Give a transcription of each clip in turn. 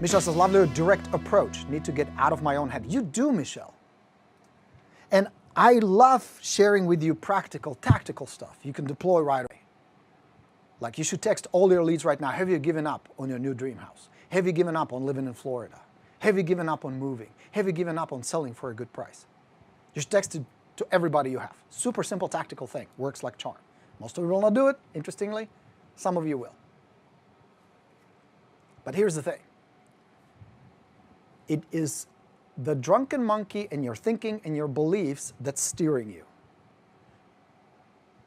Michelle says, lovely direct approach. Need to get out of my own head. You do, Michelle. And I love sharing with you practical, tactical stuff you can deploy right away. Like you should text all your leads right now. Have you given up on your new dream house? Have you given up on living in Florida? Have you given up on moving? Have you given up on selling for a good price? Just text it to everybody you have. Super simple tactical thing. Works like charm. Most of you will not do it, interestingly. Some of you will. But here's the thing. It is the drunken monkey in your thinking and your beliefs that's steering you.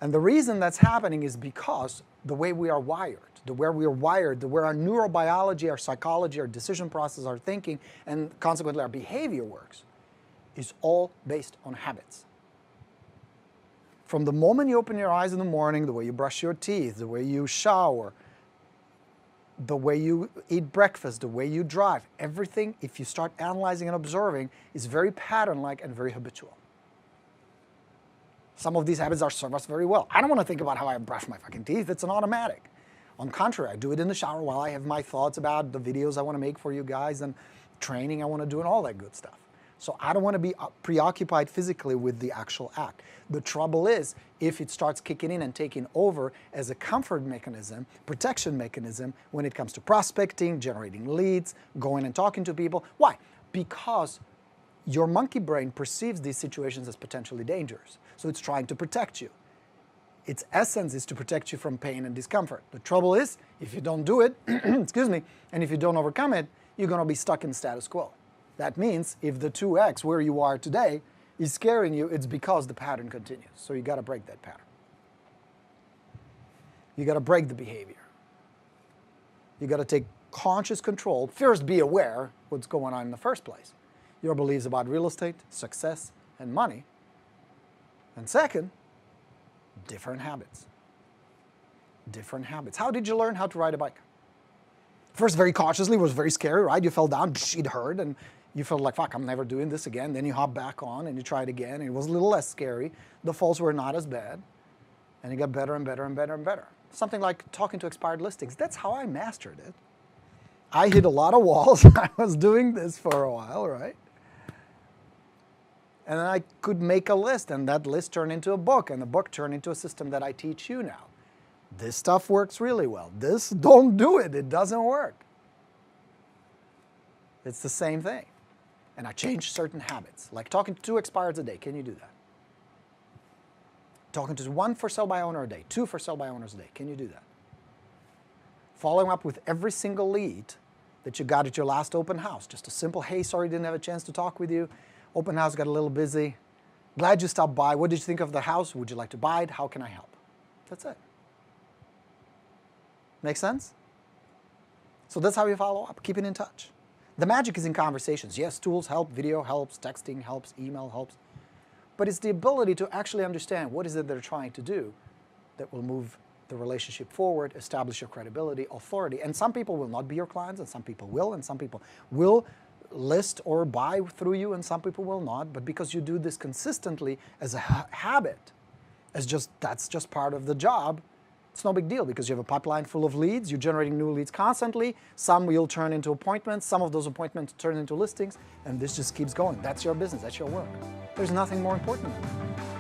And the reason that's happening is because the way we are wired, the way our neurobiology, our psychology, our decision process, our thinking, and consequently our behavior works, is all based on habits. From the moment you open your eyes in the morning, the way you brush your teeth, the way you shower, the way you eat breakfast, the way you drive, everything, if you start analyzing and observing, is very pattern-like and very habitual. Some of these habits serve us very well. I don't want to think about how I brush my fucking teeth. It's an automatic. On the contrary, I do it in the shower while I have my thoughts about the videos I want to make for you guys and training I want to do and all that good stuff. So I don't want to be preoccupied physically with the actual act. The trouble is, if it starts kicking in and taking over as a comfort mechanism, protection mechanism, when it comes to prospecting, generating leads, going and talking to people. Why? Because your monkey brain perceives these situations as potentially dangerous. So it's trying to protect you. Its essence is to protect you from pain and discomfort. The trouble is, if you don't do it, excuse me, and if you don't overcome it, you're going to be stuck in status quo. That means if the 2x where you are today is scaring you, it's because the pattern continues. So you got to break that pattern. You got to break the behavior. You got to take conscious control. First, be aware what's going on in the first place. Your beliefs about real estate, success, and money. And second, different habits. Different habits. How did you learn how to ride a bike? First, very cautiously, it was very scary, right? You fell down, it hurt, and you felt like, fuck, I'm never doing this again. Then you hop back on and you try it again, and it was a little less scary. The falls were not as bad, and it got better and better and better and better. Something like talking to expired listings. That's how I mastered it. I hit a lot of walls. I was doing this for a while, right? And then I could make a list, and that list turned into a book, and the book turned into a system that I teach you now. This stuff works really well. This, don't do it. It doesn't work. It's the same thing. And I changed certain habits, like talking to 2 expireds a day. Can you do that? Talking to 1 for sale by owner a day, 2 for sale by owners a day. Can you do that? Following up with every single lead that you got at your last open house. Just a simple, hey, sorry, didn't have a chance to talk with you. Open house got a little busy. Glad you stopped by. What did you think of the house? Would you like to buy it? How can I help? That's it. Make sense? So that's how you follow up, keeping in touch. The magic is in conversations. Yes, tools help, video helps, texting helps, email helps. But it's the ability to actually understand what is it they're trying to do that will move the relationship forward, establish your credibility, authority. And some people will not be your clients, and some people will, and some people will list or buy through you, and some people will not. But because you do this consistently as a habit, that's just part of the job, it's no big deal because you have a pipeline full of leads, you're generating new leads constantly, some will turn into appointments, some of those appointments turn into listings, and this just keeps going. That's your business, that's your work. There's nothing more important than that.